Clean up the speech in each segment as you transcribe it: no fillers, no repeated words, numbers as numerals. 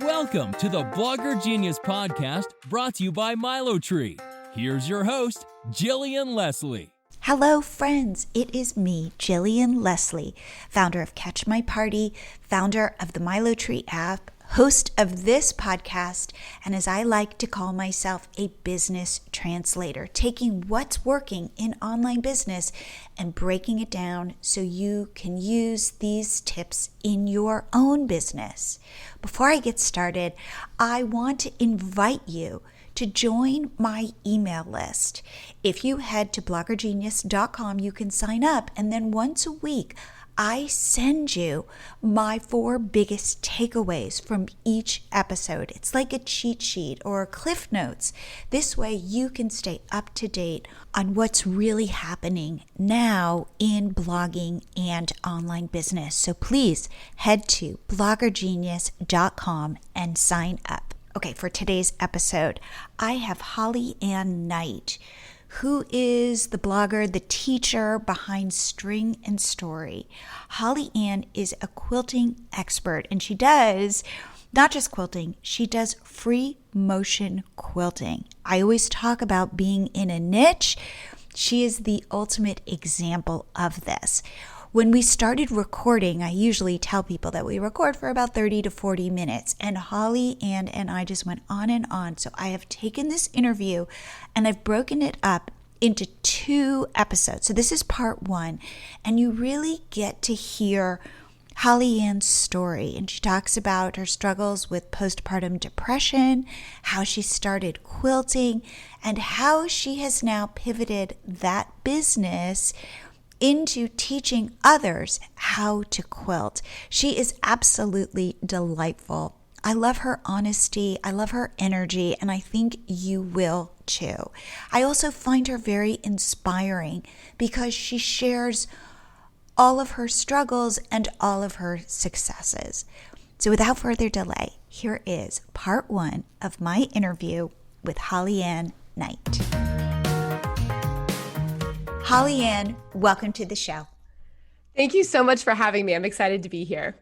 Welcome to the Blogger Genius Podcast, brought to you by Milo Tree. Here's your host, Jillian Leslie. Hello, friends. It is me, Jillian Leslie, founder of Catch My Party, founder of the Milo Tree app, host of this podcast, and as I like to call myself, a business translator, taking what's working in online business and breaking it down so you can use these tips in your own business. Before I get started, I want to invite you to join my email list. If you head to bloggergenius.com, you can sign up, and then once a week, I send you my 4 biggest takeaways from each episode. It's like a cheat sheet or Cliff Notes. This way you can stay up to date on what's really happening now in blogging and online business. So please head to bloggergenius.com and sign up. Okay, for today's episode, I have HollyAnne Knight, who is the blogger, the teacher behind String and Story. HollyAnne is a quilting expert, and she does not just quilting, she does free motion quilting. I always talk about being in a niche. She is the ultimate example of this. When we started recording, I usually tell people that we record for about 30 to 40 minutes, and HollyAnne and I just went on and on. So I have taken this interview and I've broken it up into 2 episodes. So this is part 1, and you really get to hear HollyAnne's story. And she talks about her struggles with postpartum depression, how she started quilting, and how she has now pivoted that business into teaching others how to quilt. She is absolutely delightful. I love her honesty, I love her energy, and I think you will too. I also find her very inspiring because she shares all of her struggles and all of her successes. So without further delay, here is part 1 of my interview with HollyAnne Knight. HollyAnne, welcome to the show. Thank you so much for having me. I'm excited to be here.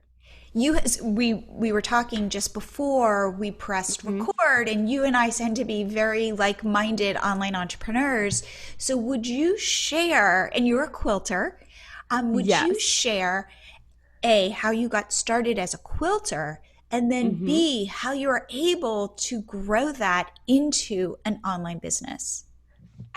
We were talking just before we pressed record, and you and I tend to be very like-minded online entrepreneurs. So would you share, and you're a quilter, would you share A, how you got started as a quilter, and then B, how you were able to grow that into an online business?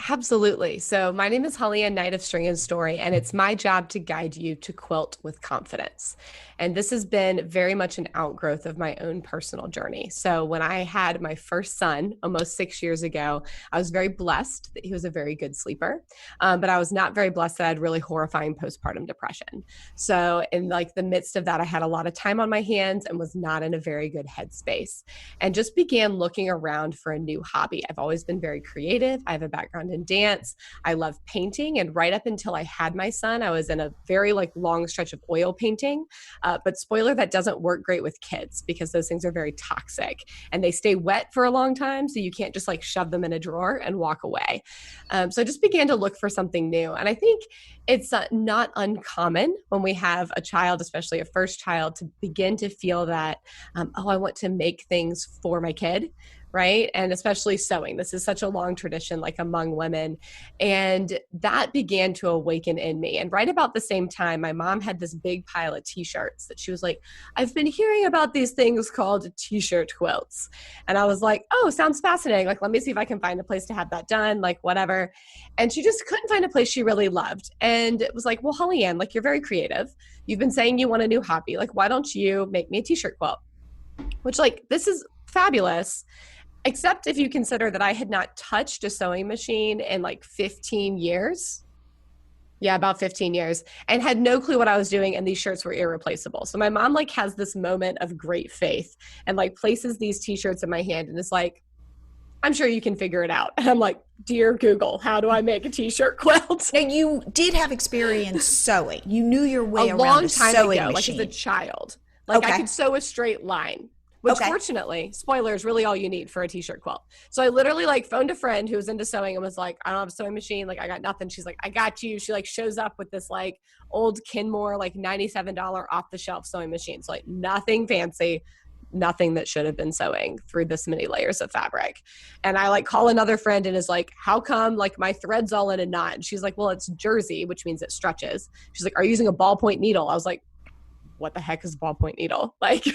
Absolutely. So my name is HollyAnne Knight of String and Story, and it's my job to guide you to quilt with confidence. And this has been very much an outgrowth of my own personal journey. So when I had my first son almost 6 years ago, I was very blessed that he was a very good sleeper, but I was not very blessed that I had really horrifying postpartum depression. So in like the midst of that, I had a lot of time on my hands and was not in a very good headspace, and just began looking around for a new hobby. I've always been very creative. I have a background in dance. I love painting. And right up until I had my son, I was in a very long stretch of oil painting. But spoiler, that doesn't work great with kids because those things are very toxic and they stay wet for a long time. So you can't just shove them in a drawer and walk away. So I just began to look for something new. And I think it's not uncommon when we have a child, especially a first child, to begin to feel that, I want to make things for my kid. Right? And especially sewing. This is such a long tradition, among women. And that began to awaken in me. And right about the same time, my mom had this big pile of t-shirts that she was like, I've been hearing about these things called t-shirt quilts. And I was like, oh, sounds fascinating. Let me see if I can find a place to have that done, whatever. And she just couldn't find a place she really loved. And it was like, well, HollyAnne, you're very creative. You've been saying you want a new hobby. Why don't you make me a t-shirt quilt? Which this is fabulous. Except if you consider that I had not touched a sewing machine in 15 years. Yeah, about 15 years, and had no clue what I was doing, and these shirts were irreplaceable. So my mom has this moment of great faith and places these t-shirts in my hand and is like, I'm sure you can figure it out. And I'm like, dear Google, how do I make a t-shirt quilt? Now, you did have experience sewing. You knew your way a around long a time sewing ago, machine. as a child. Okay. I could sew a straight line. Which fortunately, spoiler, is really all you need for a t-shirt quilt. So I literally phoned a friend who was into sewing and was like, I don't have a sewing machine. I got nothing. She's like, I got you. She shows up with this old Kenmore, $97 off the shelf sewing machine. So nothing fancy, nothing that should have been sewing through this many layers of fabric. And I like call another friend and is like, how come like my thread's all in a knot? And she's like, well, it's jersey, which means it stretches. She's like, are you using a ballpoint needle? I was like, what the heck is a ballpoint needle? Like,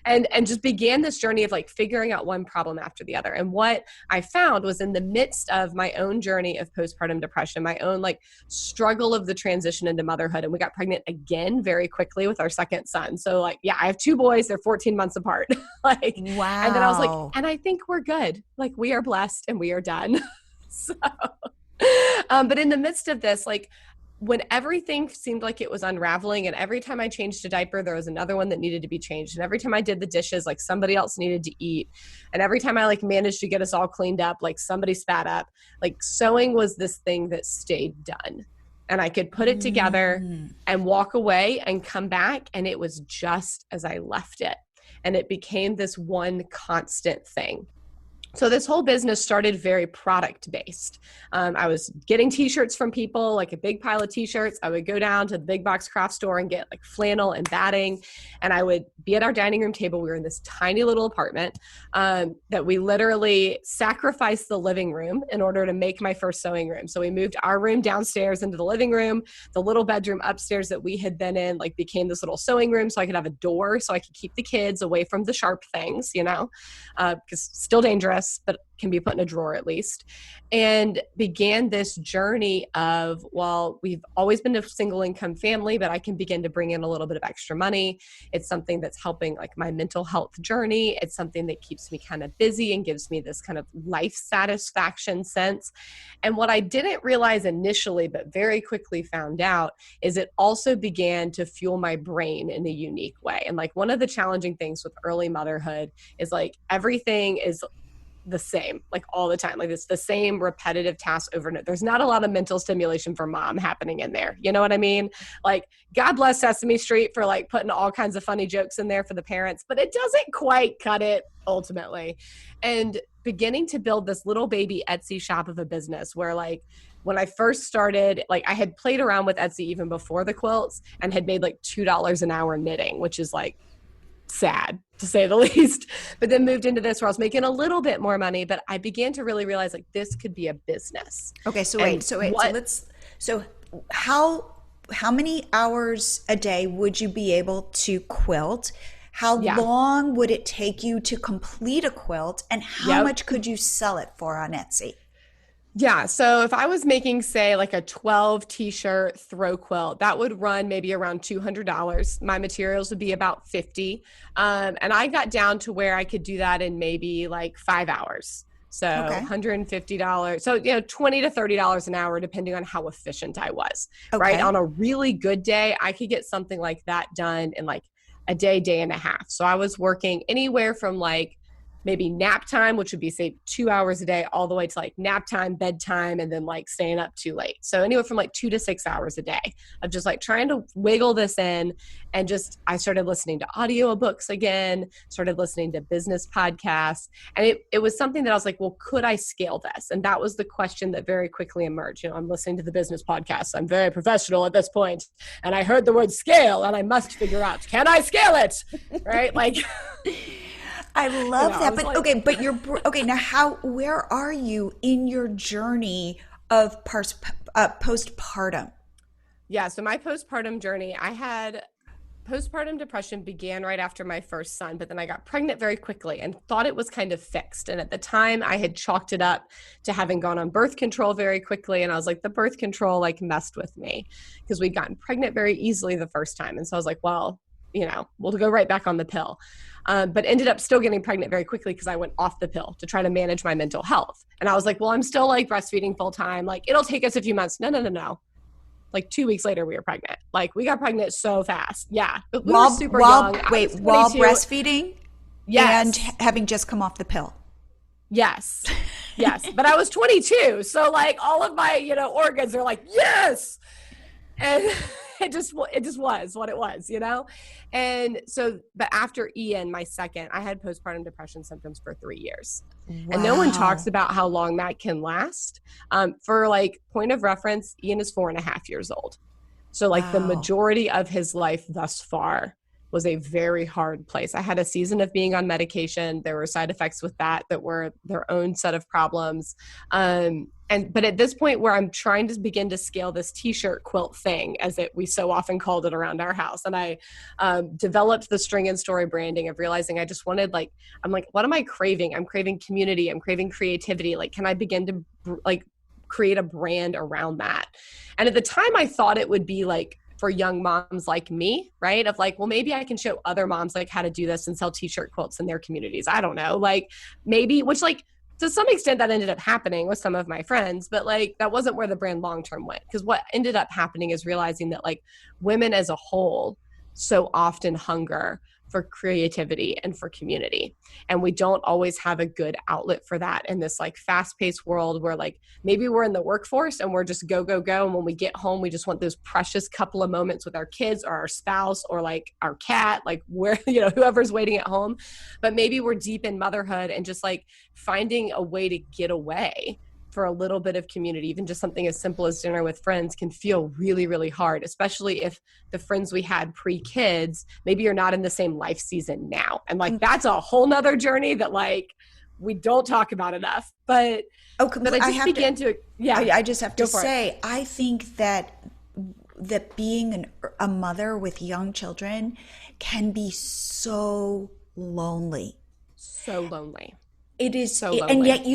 and just began this journey of like figuring out one problem after the other. And what I found was in the midst of my own journey of postpartum depression, my own like struggle of the transition into motherhood. And we got pregnant again very quickly with our second son. So like, yeah, I have two boys, they're 14 months apart. Like, wow. And then I was like, and I think we're good. Like we are blessed and we are done. So, but in the midst of this, like, when everything seemed like it was unraveling, and every time I changed a diaper, there was another one that needed to be changed. And every time I did the dishes, like somebody else needed to eat. And every time I like managed to get us all cleaned up, like somebody spat up, like sewing was this thing that stayed done. And I could put it together and walk away and come back. And it was just as I left it. And it became this one constant thing. So this whole business started very product based. I was getting t-shirts from people, like a big pile of t-shirts. I would go down to the big box craft store and get like flannel and batting. And I would be at our dining room table. We were in this tiny little apartment that we literally sacrificed the living room in order to make my first sewing room. So we moved our room downstairs into the living room. The little bedroom upstairs that we had been in like became this little sewing room so I could have a door so I could keep the kids away from the sharp things, you know, because still dangerous, but can be put in a drawer at least, and began this journey of, well, we've always been a single income family, but I can begin to bring in a little bit of extra money. It's something that's helping like my mental health journey. It's something that keeps me kind of busy and gives me this kind of life satisfaction sense. And what I didn't realize initially, but very quickly found out, is it also began to fuel my brain in a unique way. And like one of the challenging things with early motherhood is like everything is the same, like all the time. Like it's the same repetitive tasks over and over. There's not a lot of mental stimulation for mom happening in there. You know what I mean? Like God bless Sesame Street for like putting all kinds of funny jokes in there for the parents, but it doesn't quite cut it ultimately. And beginning to build this little baby Etsy shop of a business where like, when I first started, like I had played around with Etsy even before the quilts and had made like $2 an hour knitting, which is like sad to say the least, but then moved into this where I was making a little bit more money, but I began to really realize like this could be a business. Okay. So how many hours a day would you be able to quilt? How long would it take you to complete a quilt, and how much could you sell it for on Etsy? Yeah. So if I was making, say, like a 12 t-shirt throw quilt, that would run maybe around $200. My materials would be about 50. And I got down to where I could do that in maybe like 5 hours. So $150. So, you know, $20 to $30 an hour, depending on how efficient I was, right? On a really good day, I could get something like that done in like a day, day and a half. So I was working anywhere from like maybe nap time, which would be say 2 hours a day, all the way to like nap time, bedtime, and then like staying up too late. So anywhere from like 2 to 6 hours a day of just like trying to wiggle this in. And just, I started listening to audiobooks again, started listening to business podcasts. And it was something that I was like, well, could I scale this? And that was the question that very quickly emerged. You know, I'm listening to the business podcast. I'm very professional at this point. And I heard the word scale and I must figure out, can I scale it? Right? Like, I love that. But like, now where are you in your journey of postpartum? Yeah. So my postpartum journey, I had postpartum depression began right after my first son, but then I got pregnant very quickly and thought it was kind of fixed. And at the time I had chalked it up to having gone on birth control very quickly. And I was like, the birth control like messed with me because we'd gotten pregnant very easily the first time. And so I was like, well, you know, we'll go right back on the pill. But ended up still getting pregnant very quickly because I went off the pill to try to manage my mental health. And I was like, well, I'm still like breastfeeding full time. Like it'll take us a few months. No. Like 2 weeks later, we were pregnant. Like we got pregnant so fast. Yeah. But we were super young. While breastfeeding? Yes. And having just come off the pill? Yes. Yes. But I was 22. So like all of my, you know, organs are like, yes. And it just was what it was, you know? And so, but after Ian, my second, I had postpartum depression symptoms for 3 years. Wow. And no one talks about how long that can last. For like point of reference, Ian is 4.5 years old. So like the majority of his life thus far was a very hard place. I had a season of being on medication. There were side effects with that were their own set of problems. But at this point where I'm trying to begin to scale this t-shirt quilt thing, we so often called it around our house. And I developed the String and Story branding of realizing I just wanted I'm like, what am I craving? I'm craving community. I'm craving creativity. Like, can I begin to create a brand around that? And at the time I thought it would be for young moms like me, right? Of well, maybe I can show other moms how to do this and sell t-shirt quilts in their communities. I don't know, maybe, which to some extent that ended up happening with some of my friends, but that wasn't where the brand long-term went. Because what ended up happening is realizing that women as a whole so often hunger for creativity and for community. And we don't always have a good outlet for that in this fast-paced world where maybe we're in the workforce and we're just go, go, go. And when we get home, we just want those precious couple of moments with our kids or our spouse or our cat, where, whoever's waiting at home. But maybe we're deep in motherhood and just finding a way to get away for a little bit of community, even just something as simple as dinner with friends, can feel really, really hard, especially if the friends we had pre-kids, maybe you're not in the same life season now. And that's a whole nother journey that we don't talk about enough. But I just have to say, I think that being a mother with young children can be so lonely. So lonely. It is so lonely. And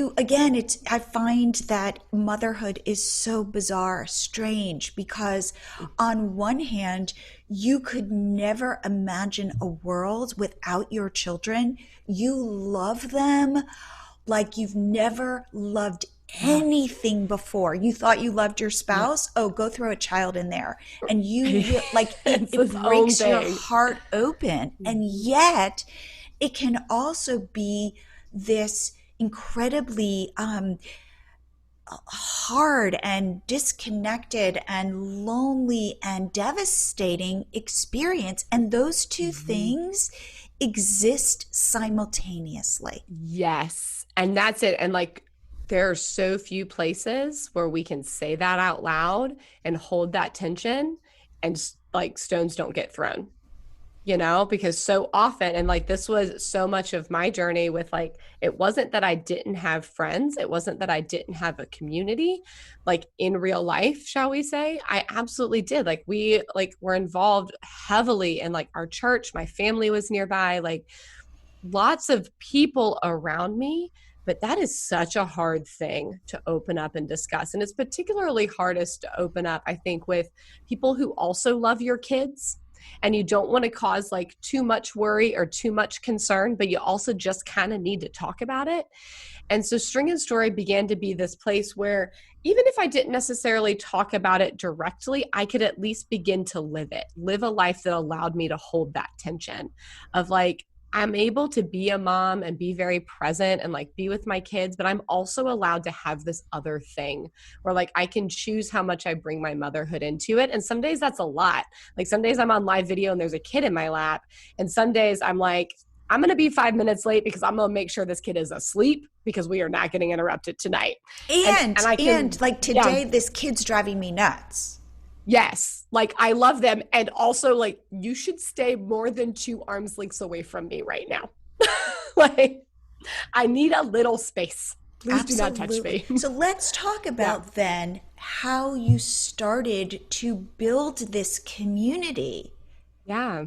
yet I find that motherhood is so bizarre, strange, because on one hand, you could never imagine a world without your children. You love them like you've never loved anything before. You thought you loved your spouse? Oh, go throw a child in there. And you it breaks your heart open. And yet it can also be this incredibly hard and disconnected and lonely and devastating experience. And those two things exist simultaneously. Yes. And that's it. And there are so few places where we can say that out loud and hold that tension and stones don't get thrown. Because so often, and this was so much of my journey with it wasn't that I didn't have friends. It wasn't that I didn't have a community, in real life, shall we say. I absolutely did. We were involved heavily in our church. My family was nearby, lots of people around me. But that is such a hard thing to open up and discuss. And it's particularly hardest to open up, I think, with people who also love your kids. And you don't want to cause too much worry or too much concern, but you also just kind of need to talk about it. And so String and Story began to be this place where even if I didn't necessarily talk about it directly, I could at least begin to live a life that allowed me to hold that tension of I'm able to be a mom and be very present and be with my kids, but I'm also allowed to have this other thing where I can choose how much I bring my motherhood into it. And some days that's a lot. Some days I'm on live video and there's a kid in my lap. And some days I'm I'm going to be 5 minutes late because I'm going to make sure this kid is asleep because we are not getting interrupted tonight. And today, this kid's driving me nuts. Yes. I love them. And also you should stay more than 2 arms lengths away from me right now. I need a little space. Please do not touch me. So let's talk about then how you started to build this community. Yeah,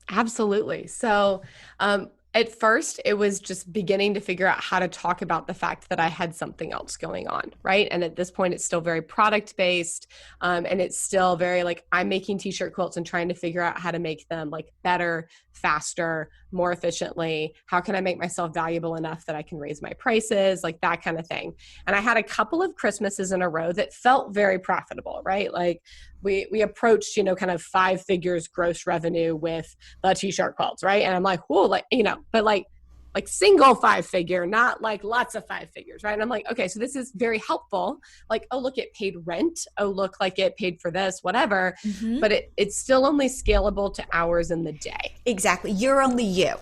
absolutely. So, at first, it was just beginning to figure out how to talk about the fact that I had something else going on, right? And at this point, it's still very product-based, and it's still very I'm making t-shirt quilts and trying to figure out how to make them better, faster, more efficiently. How can I make myself valuable enough that I can raise my prices, that kind of thing. And I had a couple of Christmases in a row that felt very profitable, right? We approached, kind of 5 figures gross revenue with the t-shirt quilts, right? And I'm whoa, but single 5 figure, not lots of 5 figures, right? And I'm okay, so this is very helpful. Oh, look, it paid rent. Oh, look, it paid for this, whatever. Mm-hmm. But it's still only scalable to hours in the day. Exactly. You're only you.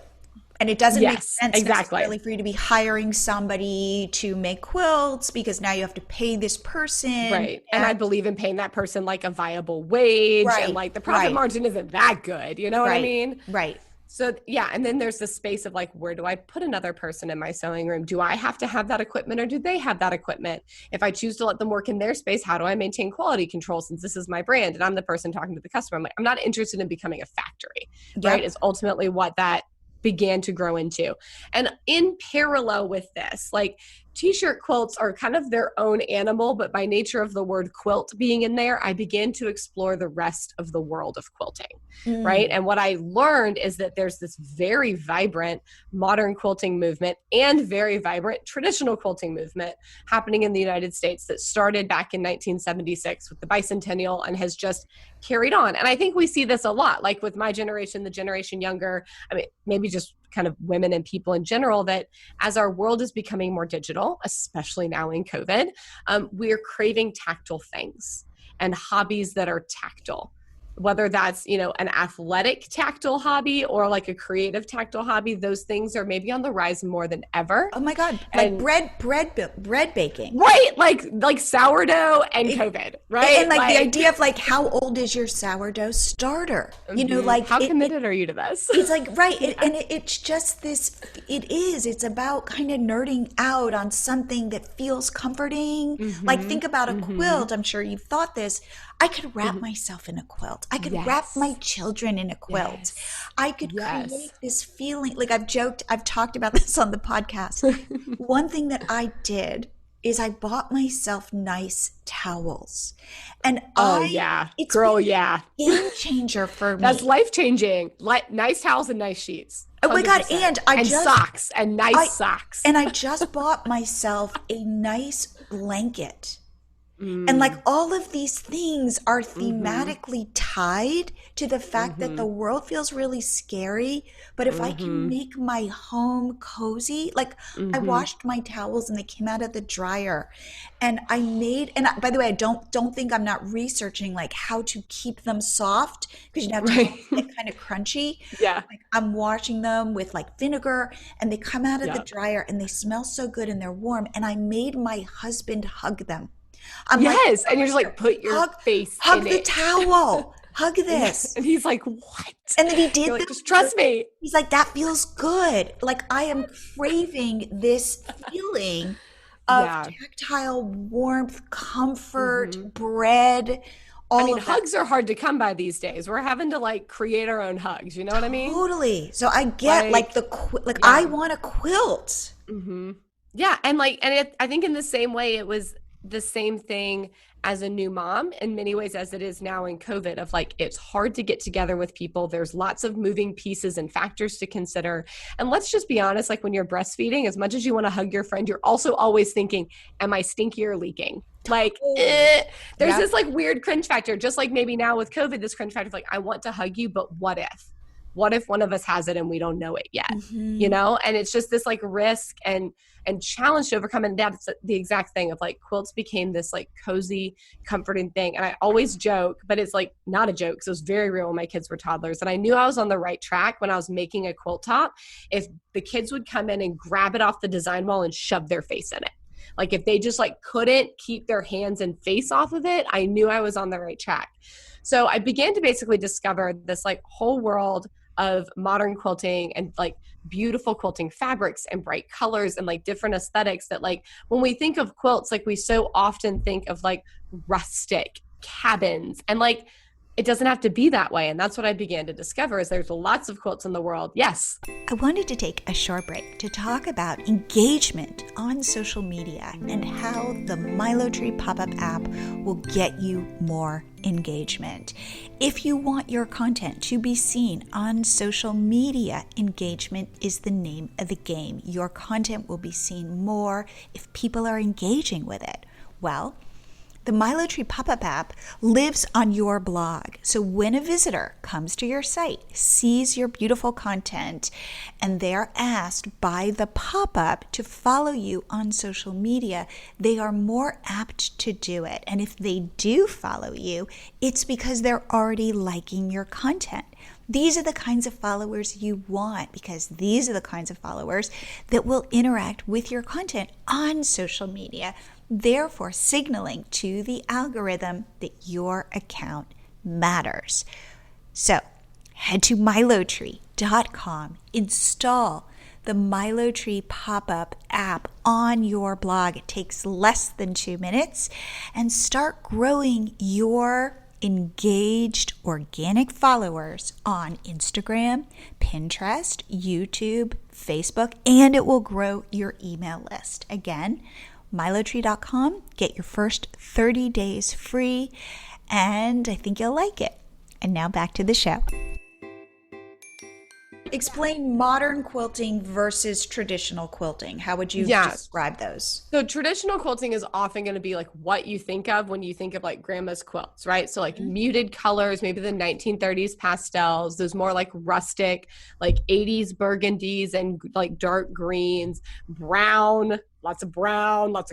And it doesn't make Yes, sense exactly. necessarily for you to be hiring somebody to make quilts because now you have to pay this person. Right. And I believe in paying that person like a viable wage, and Right, like the profit right, margin isn't that good. You know what I right, mean? right. So yeah, and then there's the space of like, where do I put another person in my sewing room? Do I have to have that equipment, or do they have that equipment? If I choose to let them work in their space, how do I maintain quality control since this is my brand and I'm the person talking to the customer? I'm like, I'm not interested in becoming a factory, right? Yep. Is ultimately what that began to grow into. And in parallel with this, like, t-shirt quilts are kind of their own animal, but by nature of the word quilt being in there, I began to explore the rest of the world of quilting, right? Mm. And what I learned is that there's this very vibrant modern quilting movement and very vibrant traditional quilting movement happening in the United States that started back in 1976 with the bicentennial and has just carried on. And I think we see this a lot, like with my generation, the generation younger, I mean, maybe just kind of women and people in general, that as our world is becoming more digital, especially now in COVID, we're craving tactile things and hobbies that are tactile. Whether that's, you know, an athletic tactile hobby or like a creative tactile hobby, those things are maybe on the rise more than ever. Oh my God. And Like bread baking. right, like sourdough and COVID, right? And like the idea of like, how old is your sourdough starter? You know, like how committed are you to this? it's like, right. It's just this, it's about kind of nerding out on something that feels comforting. Like think about a quilt. I'm sure you've thought this. I could wrap myself in a quilt. I could wrap my children in a quilt. I could create this feeling. Like I've talked about this on the podcast. One thing that I did is I bought myself nice towels. And it's been a game changer for me. That's life changing. Nice towels and nice sheets. 100%. Oh my God. And socks and nice socks. And I just bought myself a nice blanket. And like all of these things are thematically tied to the fact that the world feels really scary. But if I can make my home cozy, like I washed my towels and they came out of the dryer, and by the way, I don't think I'm not researching like how to keep them soft, because you know they're kind of crunchy. Yeah. Like I'm washing them with like vinegar, and they come out of the dryer and they smell so good and they're warm. And I made my husband hug them. I'm like, and you're just like, put your face hug in the it. towel, hug this. And he's like, what? And then he did like, just trust me. He's like, that feels good. Like I am craving this feeling of tactile warmth, comfort, bread. Hugs are hard to come by these days. We're having to like create our own hugs. You know what I mean? Totally. So I get I want a quilt. Yeah. And I think in the same way, it was the same thing as a new mom in many ways as it is now in COVID, of like, it's hard to get together with people. There's lots of moving pieces and factors to consider. And let's just be honest, like when you're breastfeeding, as much as you want to hug your friend, you're also always thinking, am I stinky or leaking? Like, there's this like weird cringe factor, just like maybe now with COVID, this cringe factor of like, I want to hug you, but what if? What if one of us has it and we don't know it yet? You know? And it's just this like risk and challenge to overcome. And that's the exact thing of like, quilts became this like cozy, comforting thing. And I always joke, but it's like not a joke, because it was very real when my kids were toddlers. And I knew I was on the right track when I was making a quilt top if the kids would come in and grab it off the design wall and shove their face in it. Like if they just like couldn't keep their hands and face off of it, I knew I was on the right track. So I began to basically discover this like whole world of modern quilting and like beautiful quilting fabrics and bright colors and like different aesthetics that like when we think of quilts, like we so often think of like rustic cabins, and like it doesn't have to be that way. And that's what I began to discover, is there's lots of quilts in the world. Yes. I wanted to take a short break to talk about engagement on social media and how the Milo Tree pop-up app will get you more engagement. If you want your content to be seen on social media, engagement is the name of the game. Your content will be seen more if people are engaging with it. Well, The Milo Tree pop-up app lives on your blog. So when a visitor comes to your site, sees your beautiful content, and they're asked by the pop-up to follow you on social media, they are more apt to do it. And if they do follow you, it's because they're already liking your content. These are the kinds of followers you want, because these are the kinds of followers that will interact with your content on social media, therefore signaling to the algorithm that your account matters. So head to milotree.com, install the Milo Tree pop-up app on your blog. It takes less than 2 minutes, and start growing your engaged organic followers on Instagram, Pinterest, YouTube, Facebook, and it will grow your email list. Again, milotree.com, get your first 30 days free, and I think you'll like it. And now back to the show. Explain modern quilting versus traditional quilting. How would you describe those? So traditional quilting is often going to be like what you think of when you think of like grandma's quilts, right? So like muted colors, maybe the 1930s pastels, those more like rustic, like 80s burgundies and like dark greens, brown, lots of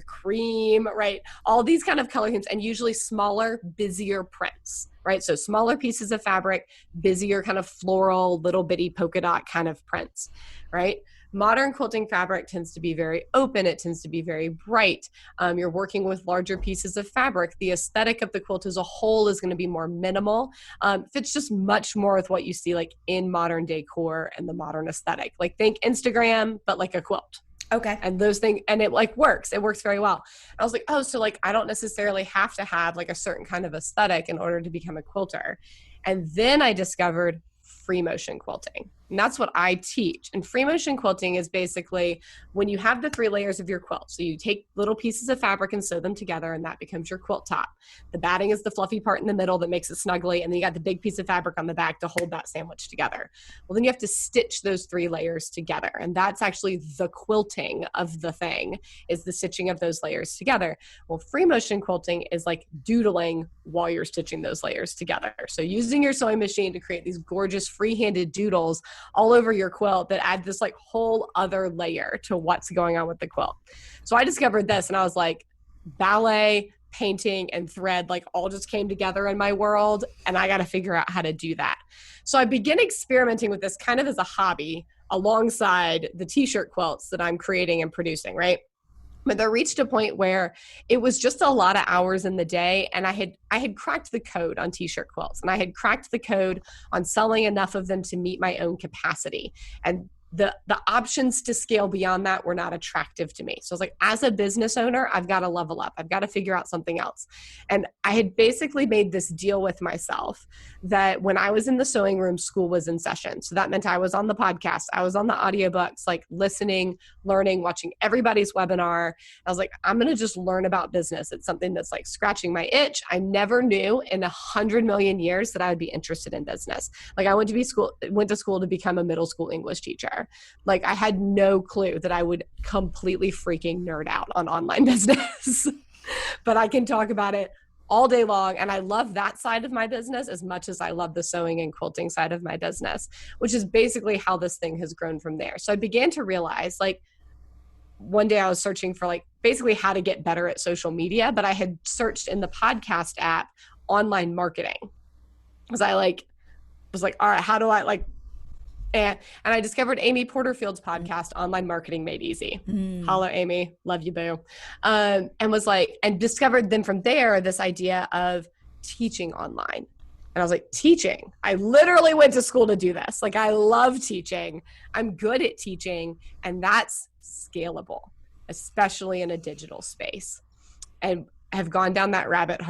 cream, right? All these kind of color hints, and usually smaller, busier prints, right? So smaller pieces of fabric, busier kind of floral, little bitty polka dot kind of prints, right? Modern quilting fabric tends to be very open. It tends to be very bright. You're working with larger pieces of fabric. The aesthetic of the quilt as a whole is going to be more minimal. Fits just much more with what you see like in modern decor and the modern aesthetic. Like think Instagram, but like a quilt. Okay. And those things, and it like works. It works very well. I was like, oh, so like I don't necessarily have to have like a certain kind of aesthetic in order to become a quilter. And then I discovered free motion quilting. And that's what I teach. And free motion quilting is basically when you have the 3 layers of your quilt. So you take little pieces of fabric and sew them together, and that becomes your quilt top. The batting is the fluffy part in the middle that makes it snuggly, and then you got the big piece of fabric on the back to hold that sandwich together. Well, then you have to stitch those 3 layers together. And that's actually the quilting of the thing, is the stitching of those layers together. Well, free motion quilting is like doodling while you're stitching those layers together. So using your sewing machine to create these gorgeous free-handed doodles all over your quilt that add this like whole other layer to what's going on with the quilt. So I discovered this and I was like, ballet, painting, and thread like all just came together in my world, and I got to figure out how to do that. So I began experimenting with this kind of as a hobby alongside the t-shirt quilts that I'm creating and producing, right? But there reached a point where it was just a lot of hours in the day, and I had cracked the code on t-shirt quilts, and I had cracked the code on selling enough of them to meet my own capacity. And the options to scale beyond that were not attractive to me. So I was like, as a business owner, I've got to level up. I've got to figure out something else. And I had basically made this deal with myself that when I was in the sewing room, school was in session. So that meant I was on the podcast, I was on the audiobooks, like listening, learning, watching everybody's webinar. I was like, I'm going to just learn about business. It's something that's like scratching my itch. I never knew in 100 million years that I would be interested in business. Like I went to school to become a middle school English teacher. Like I had no clue that I would completely freaking nerd out on online business, but I can talk about it all day long. And I love that side of my business as much as I love the sewing and quilting side of my business, which is basically how this thing has grown from there. So I began to realize like one day I was searching for like basically how to get better at social media, but I had searched in the podcast app online marketing because I was like, all right, how do I like, and I discovered Amy Porterfield's podcast, Online Marketing Made Easy. Holla, Amy. Love you, boo. And was like, and discovered then from there, this idea of teaching online. And I was like, teaching? I literally went to school to do this. Like, I love teaching. I'm good at teaching. And that's scalable, especially in a digital space. And have gone down that rabbit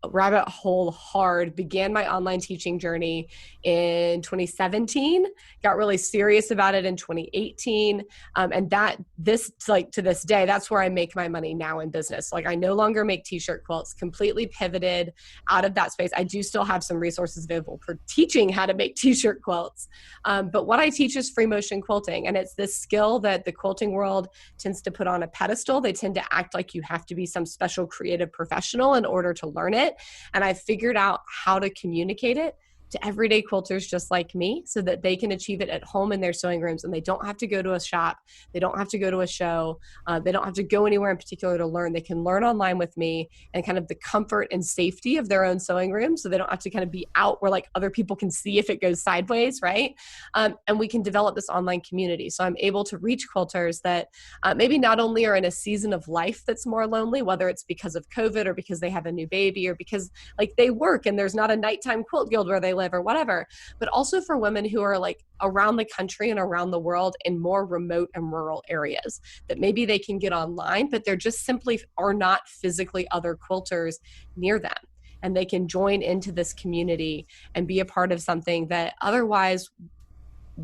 rabbit hole hard, began my online teaching journey in 2017, got really serious about it in 2018. And to this day, that's where I make my money now in business. Like I no longer make t-shirt quilts, completely pivoted out of that space. I do still have some resources available for teaching how to make t-shirt quilts. But what I teach is free motion quilting. And it's this skill that the quilting world tends to put on a pedestal. They tend to act like you have to be some special creative professional in order to learn it. And I figured out how to communicate it to everyday quilters just like me so that they can achieve it at home in their sewing rooms, and they don't have to go to a shop. They don't have to go to a show. They don't have to go anywhere in particular to learn. They can learn online with me and kind of the comfort and safety of their own sewing room, so they don't have to kind of be out where like other people can see if it goes sideways, right? And we can develop this online community. So I'm able to reach quilters that maybe not only are in a season of life that's more lonely, whether it's because of COVID or because they have a new baby or because like they work and there's not a nighttime quilt guild where they live or whatever, but also for women who are like around the country and around the world in more remote and rural areas that maybe they can get online, but there just simply are not physically other quilters near them. And they can join into this community and be a part of something that otherwise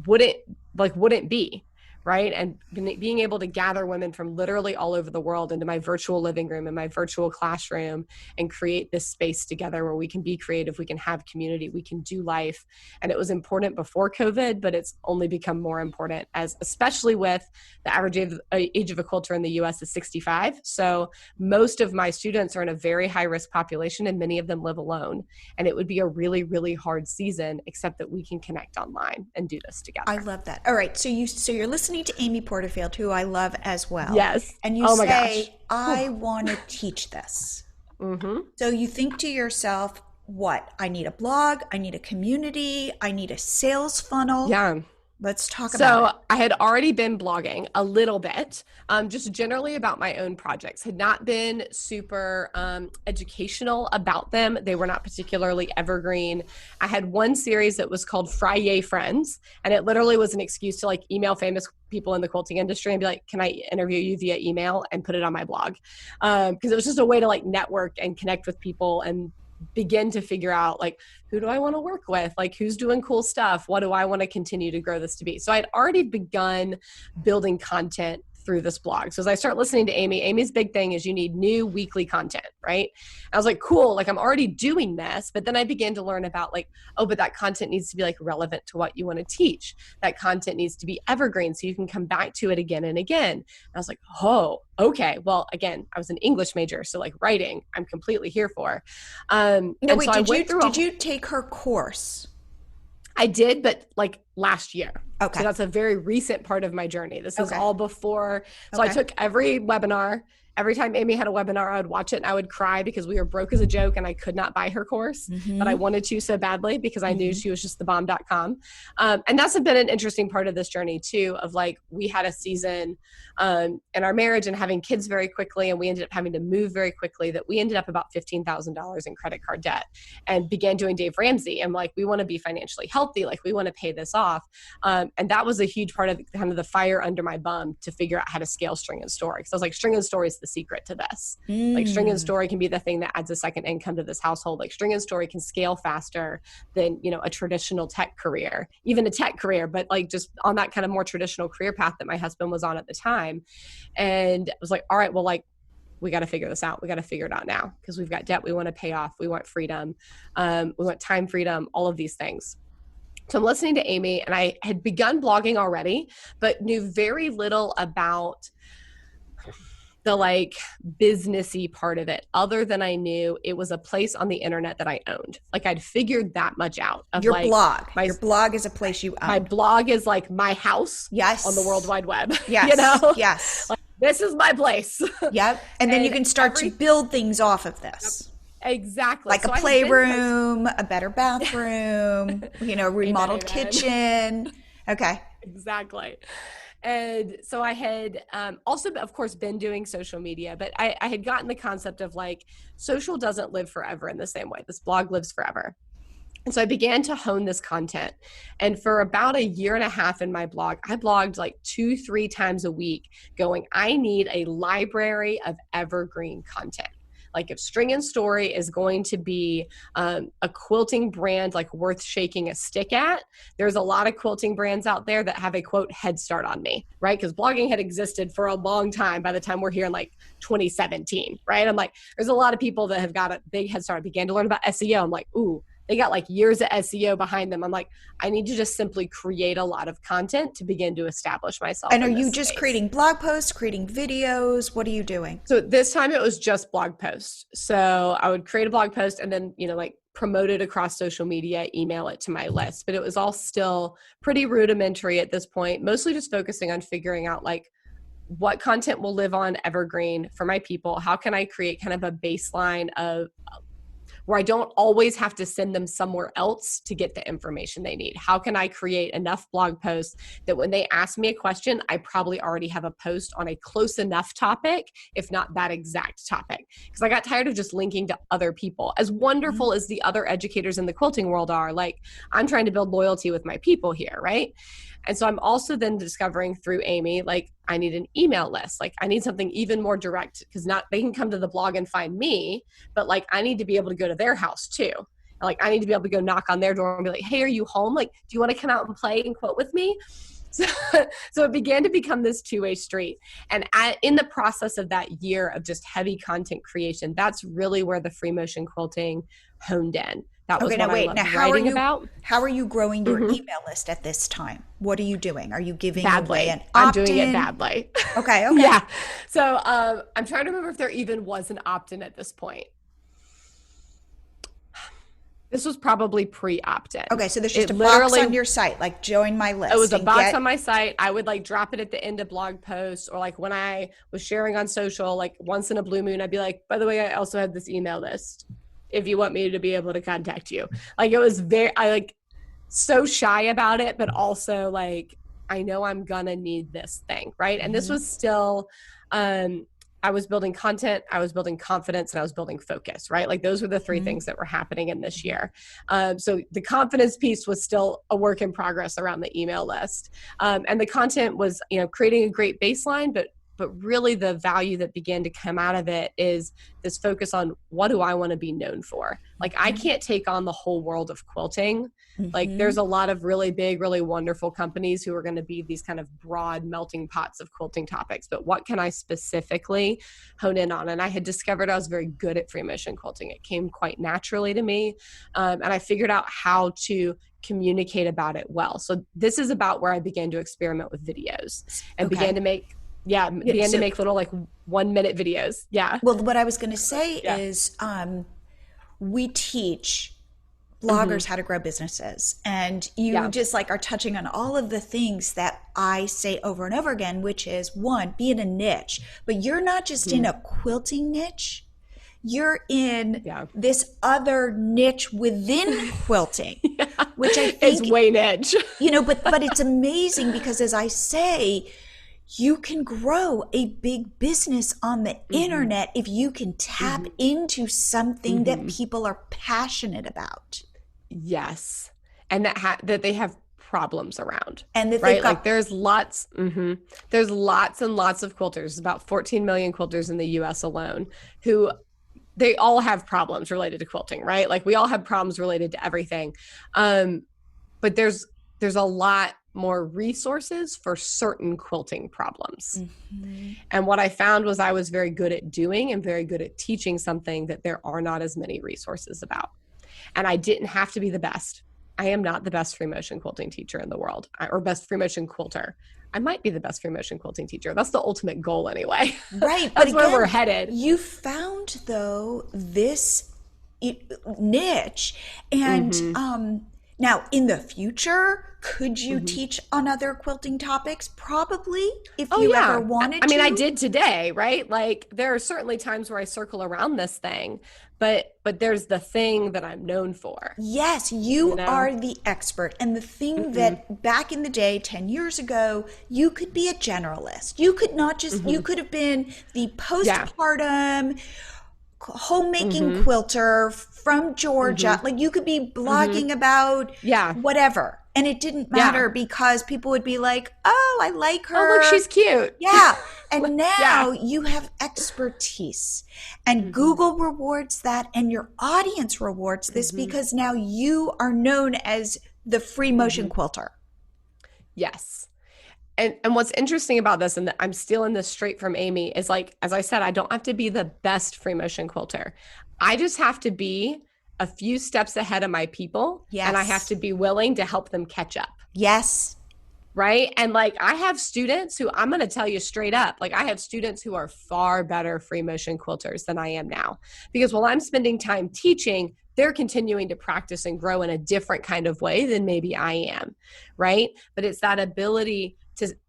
wouldn't be. Right. And being able to gather women from literally all over the world into my virtual living room and my virtual classroom and create this space together where we can be creative, we can have community, we can do life. And it was important before COVID, but it's only become more important especially with the average age of a quilter in the US is 65. So most of my students are in a very high risk population and many of them live alone. And it would be a really, really hard season, except that we can connect online and do this together. I love that. All right. So you're listening to Amy Porterfield, who I love as well. Yes. And you say, I want to teach this. Mm-hmm. So you think to yourself, what? I need a blog. I need a community. I need a sales funnel. Yeah. Let's talk about it. So I had already been blogging a little bit, just generally about my own projects. Had not been super educational about them. They were not particularly evergreen. I had one series that was called Friday Friends, and it literally was an excuse to like email famous people in the quilting industry and be like, can I interview you via email and put it on my blog? Because it was just a way to like network and connect with people and begin to figure out like, who do I want to work with? Like, who's doing cool stuff? What do I want to continue to grow this to be? So I'd already begun building content through this blog. So as I start listening to Amy's big thing is you need new weekly content, right? I was like, cool, like I'm already doing this, but then I began to learn about like, oh, but that content needs to be like relevant to what you want to teach. That content needs to be evergreen so you can come back to it again and again. And I was like, oh, okay. Well, again, I was an English major, so like writing, I'm completely here for. Did you take her course? I did, but like last year. Okay. So that's a very recent part of my journey. This is all before. So Okay. I took every webinar. Every time Amy had a webinar, I would watch it and I would cry because we were broke as a joke and I could not buy her course, but I wanted to so badly because I knew she was just the bomb.com. And that's been an interesting part of this journey too, of like, we had a season in our marriage and having kids very quickly. And we ended up having to move very quickly that we ended up about $15,000 in credit card debt and began doing Dave Ramsey. And like, we want to be financially healthy. Like we want to pay this off. And that was a huge part of kind of the fire under my bum to figure out how to scale String and Story. Cause I was like, String and Story is the secret to this. Like String and Story can be the thing that adds a second income to this household. Like String and Story can scale faster than, you know, a traditional tech career, even a tech career, but like just on that kind of more traditional career path that my husband was on at the time. And I was like, all right, well, like, we got to figure this out. We got to figure it out now because we've got debt we want to pay off. We want freedom. We want time freedom, all of these things. So I'm listening to Amy and I had begun blogging already, but knew very little about the like businessy part of it, other than I knew it was a place on the internet that I owned. Like I'd figured that much out. Of Your like blog. Your blog is a place you own. My blog is like my house on the World Wide Web. Yes. You know? Yes. Like, this is my place. Yep. And then you can start to build things off of this. Exactly. Like a playroom, a better bathroom, you know, remodeled kitchen. Okay. Exactly. And so I had also, of course, been doing social media, but I had gotten the concept of like, social doesn't live forever in the same way. This blog lives forever. And so I began to hone this content. And for about a year and a half in my blog, I blogged like 2-3 times a week going, I need a library of evergreen content. Like if String and Story is going to be a quilting brand like worth shaking a stick at, there's a lot of quilting brands out there that have a quote head start on me, right? Because blogging had existed for a long time by the time we're here in like 2017, right? I'm like, there's a lot of people that have got a big head start. I began to learn about SEO. I'm like, ooh, they got like years of SEO behind them. I'm like, I need to just simply create a lot of content to begin to establish myself. And are you just creating blog posts, creating videos? What are you doing? So this time it was just blog posts. So I would create a blog post and then, like promote it across social media, email it to my list. But it was all still pretty rudimentary at this point, mostly just focusing on figuring out like what content will live on evergreen for my people. How can I create kind of a baseline of where I don't always have to send them somewhere else to get the information they need? How can I create enough blog posts that when they ask me a question, I probably already have a post on a close enough topic, if not that exact topic? Because I got tired of just linking to other people. As wonderful as the other educators in the quilting world are, like I'm trying to build loyalty with my people here, right? And so I'm also then discovering through Amy, like I need an email list. Like I need something even more direct, because not they can come to the blog and find me, but like I need to be able to go to their house too. Like I need to be able to go knock on their door and be like, hey, are you home? Like, do you want to come out and play and quilt with me? So it began to become this two-way street. And in the process of that year of just heavy content creation, that's really where the free motion quilting honed in. That was what I loved writing about. How are you growing your email list at this time? What are you doing? Are you giving away an opt-in? I'm doing it badly. Okay. Yeah. So I'm trying to remember if there even was an opt-in at this point. This was probably pre-opt-in. Okay, so there's just a box on your site, like join my list. It was a box on my site. I would like drop it at the end of blog posts, or like when I was sharing on social, like once in a blue moon, I'd be like, by the way, I also have this email list if you want me to be able to contact you. Like it was I like so shy about it, but also like, I know I'm gonna need this thing, right? And this was still, I was building content, I was building confidence, and I was building focus, right? Like those were the three things that were happening in this year. So the confidence piece was still a work in progress around the email list. And the content was, creating a great baseline, but really the value that began to come out of it is this focus on what do I want to be known for? Like I can't take on the whole world of quilting. Like there's a lot of really big, really wonderful companies who are going to be these kind of broad melting pots of quilting topics, but what can I specifically hone in on? And I had discovered I was very good at free motion quilting. It came quite naturally to me. And I figured out how to communicate about it well. So this is about where I began to experiment with videos and began to make to make little like 1 minute videos. Yeah. Well, what I was going to say is we teach bloggers how to grow businesses, and you just like are touching on all of the things that I say over and over again, which is one, be in a niche, but you're not just in a quilting niche. You're in this other niche within quilting, which I think is way niche, but it's amazing because as I say, you can grow a big business on the internet if you can tap into something that people are passionate about. Yes. And that they have problems around. And that right? Like there's lots and lots of quilters, about 14 million quilters in the US alone, who they all have problems related to quilting, right? Like we all have problems related to everything. But there's a lot more resources for certain quilting problems. And what I found was I was very good at doing and very good at teaching something that there are not as many resources about. And I didn't have to be the best. I am not the best free motion quilting teacher in the world, or best free motion quilter. I might be the best free motion quilting teacher. That's the ultimate goal anyway. Right. That's where we're headed. You found though this niche, and now in the future, could you teach on other quilting topics? Probably, if you ever wanted to. I mean, I did today, right? Like there are certainly times where I circle around this thing, but there's the thing that I'm known for. Yes, you are the expert. And the thing that back in the day, 10 years ago, you could be a generalist. You could not just, you could have been the postpartum homemaking quilter from Georgia. Like you could be blogging about whatever. And it didn't matter because people would be like, oh, I like her. Oh, look, she's cute. Yeah. And now you have expertise, and Google rewards that, and your audience rewards this because now you are known as the free motion quilter. Yes. And what's interesting about this, and I'm stealing this straight from Amy, is like, as I said, I don't have to be the best free motion quilter. I just have to be a few steps ahead of my people. Yes. And I have to be willing to help them catch up. Yes. Right. And like, I have students who, I'm going to tell you straight up, like I have students who are far better free motion quilters than I am now, because while I'm spending time teaching, they're continuing to practice and grow in a different kind of way than maybe I am. Right. But it's that ability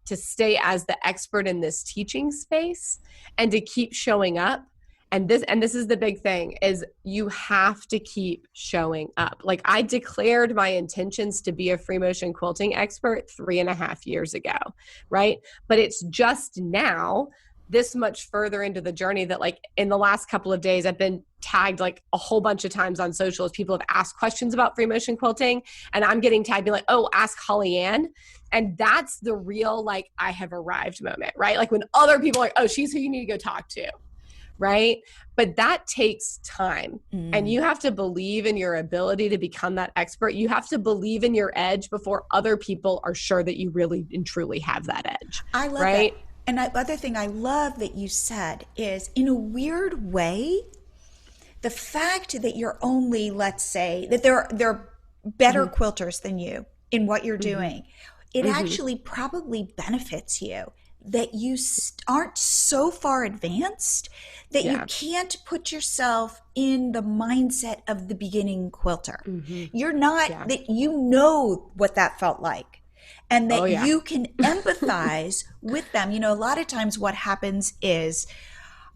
to stay as the expert in this teaching space and to keep showing up. And this is the big thing, is you have to keep showing up. Like, I declared my intentions to be a free motion quilting expert 3.5 years ago, right? But it's just now, this much further into the journey, that like in the last couple of days, I've been tagged like a whole bunch of times on social as people have asked questions about free motion quilting, and I'm getting tagged being like, oh, ask HollyAnne. And that's the real, like, I have arrived moment, right? Like when other people are like, oh, she's who you need to go talk to. Right? But that takes time. And you have to believe in your ability to become that expert. You have to believe in your edge before other people are sure that you really and truly have that edge. I love right? that. And the other thing I love that you said is, in a weird way, the fact that you're only, let's say, that there are better quilters than you in what you're doing, it actually probably benefits you. That you aren't so far advanced that you can't put yourself in the mindset of the beginning quilter. You're not, that you know what that felt like, and that you can empathize with them. You know, a lot of times what happens is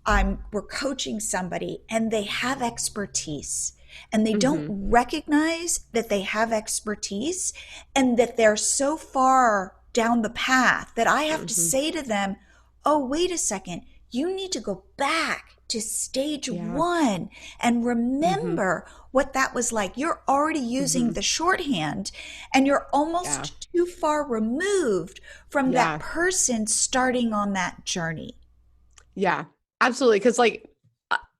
we're coaching somebody and they have expertise, and they don't recognize that they have expertise, and that they're so far down the path that I have to say to them, oh, wait a second, you need to go back to stage one and remember what that was like. You're already using the shorthand, and you're almost too far removed from that person starting on that journey. Yeah, absolutely. Because like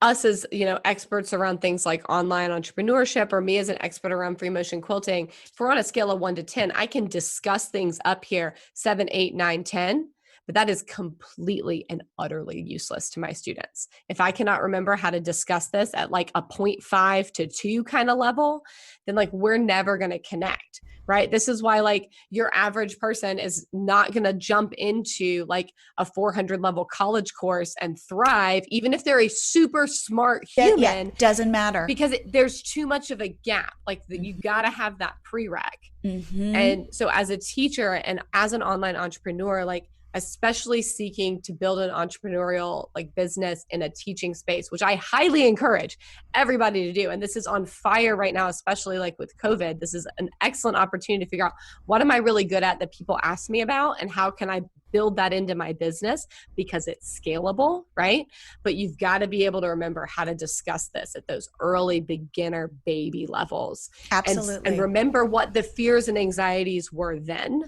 us as, you know, experts around things like online entrepreneurship, or me as an expert around free motion quilting, if we're on a scale of 1 to 10, I can discuss things up here 7, 8, 9, 10, but that is completely and utterly useless to my students. If I cannot remember how to discuss this at like a 0.5 to 2 kind of level, then like we're never going to connect. Right? This is why like your average person is not going to jump into like a 400 level college course and thrive, even if they're a super smart human. Doesn't matter. Because there's too much of a gap. Like you got to have that prereq. And so as a teacher and as an online entrepreneur, like especially seeking to build an entrepreneurial like business in a teaching space, which I highly encourage everybody to do. And this is on fire right now, especially like with COVID. This is an excellent opportunity to figure out, what am I really good at that people ask me about, and how can I build that into my business, because it's scalable, right? But you've got to be able to remember how to discuss this at those early beginner baby levels. Absolutely. And remember what the fears and anxieties were then,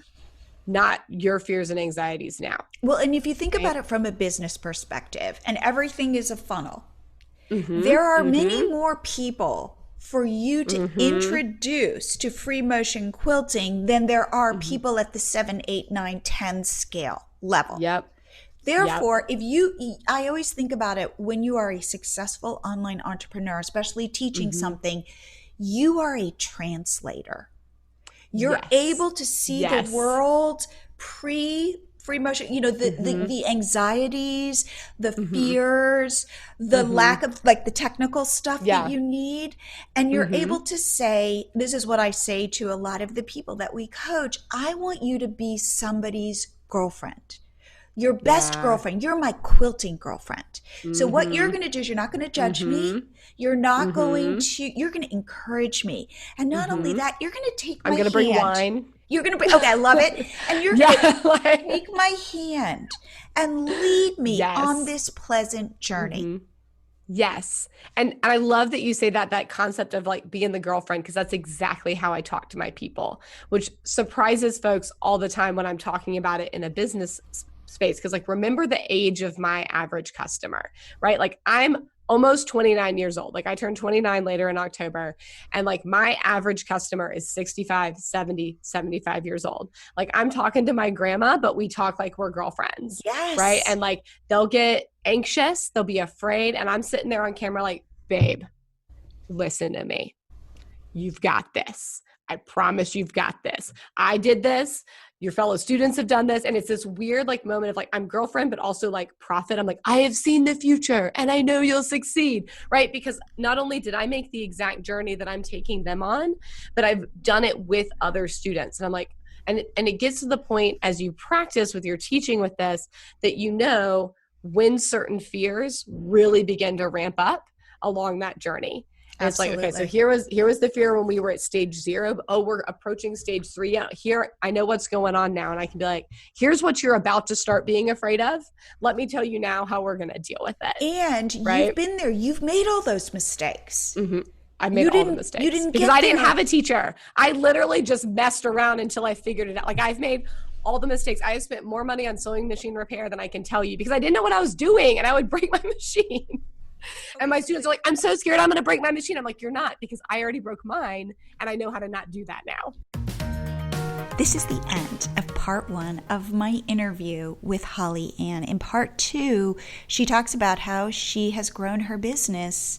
not your fears and anxieties now. Well, and if you think about it from a business perspective, and everything is a funnel, there are many more people for you to introduce to free motion quilting than there are people at the 7, 8, 9, 10 scale level. Therefore, I always think about it, when you are a successful online entrepreneur, especially teaching something, you are a translator. You're able to see the world free motion, you know, the anxieties, the fears, the lack of like the technical stuff that you need. And you're able to say, this is what I say to a lot of the people that we coach, I want you to be somebody's girlfriend. Your best girlfriend. You're my quilting girlfriend. So what you're going to do is, you're not going to judge me. You're not going to, you're going to encourage me. And not only that, you're going to take my hand. I'm going to bring wine. You're going to bring, okay, I love it. And you're going to take my hand and lead me on this pleasant journey. Yes. And I love that you say that concept of like being the girlfriend, because that's exactly how I talk to my people, which surprises folks all the time when I'm talking about it in a business space. Cause like, remember the age of my average customer, right? Like I'm almost 29 years old. Like I turned 29 later in October. And like my average customer is 65, 70, 75 years old. Like I'm talking to my grandma, but we talk like we're girlfriends. Right. Yes. And like they'll get anxious, they'll be afraid. And I'm sitting there on camera like, babe, listen to me. You've got this. I promise you've got this. I did this. Your fellow students have done this. And it's this weird like moment of like, I'm girlfriend, but also like prophet. I'm like, I have seen the future and I know you'll succeed, right? Because not only did I make the exact journey that I'm taking them on, but I've done it with other students. And I'm like, and it gets to the point as you practice with your teaching with this, that you know when certain fears really begin to ramp up along that journey. And Absolutely. it's like, okay, so here was the fear when we were at stage 0. Oh, we're approaching stage 3. Yeah, here, I know what's going on now. And I can be like, here's what you're about to start being afraid of. Let me tell you now how we're going to deal with it. And right? You've been there. You've made all those mistakes. Mm-hmm. I made all the mistakes because I didn't have a teacher. I literally just messed around until I figured it out. Like I've made all the mistakes. I have spent more money on sewing machine repair than I can tell you because I didn't know what I was doing and I would break my machine. And my students are like, I'm so scared I'm going to break my machine. I'm like, you're not, because I already broke mine and I know how to not do that now. This is the end of part 1 of my interview with HollyAnne. In part 2, she talks about how she has grown her business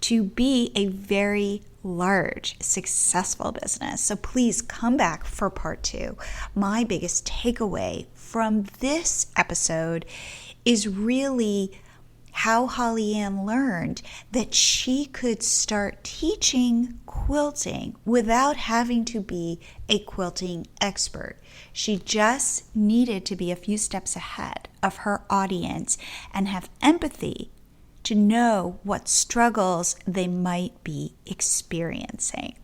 to be a very large, successful business. So please come back for part 2. My biggest takeaway from this episode is really how HollyAnne learned that she could start teaching quilting without having to be a quilting expert. She just needed to be a few steps ahead of her audience and have empathy to know what struggles they might be experiencing.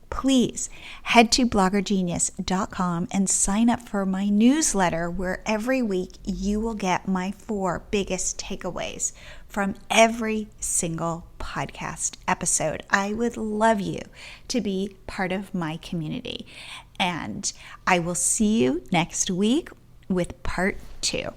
Please head to bloggergenius.com and sign up for my newsletter where every week you will get my 4 biggest takeaways from every single podcast episode. I would love you to be part of my community. And I will see you next week with part 2.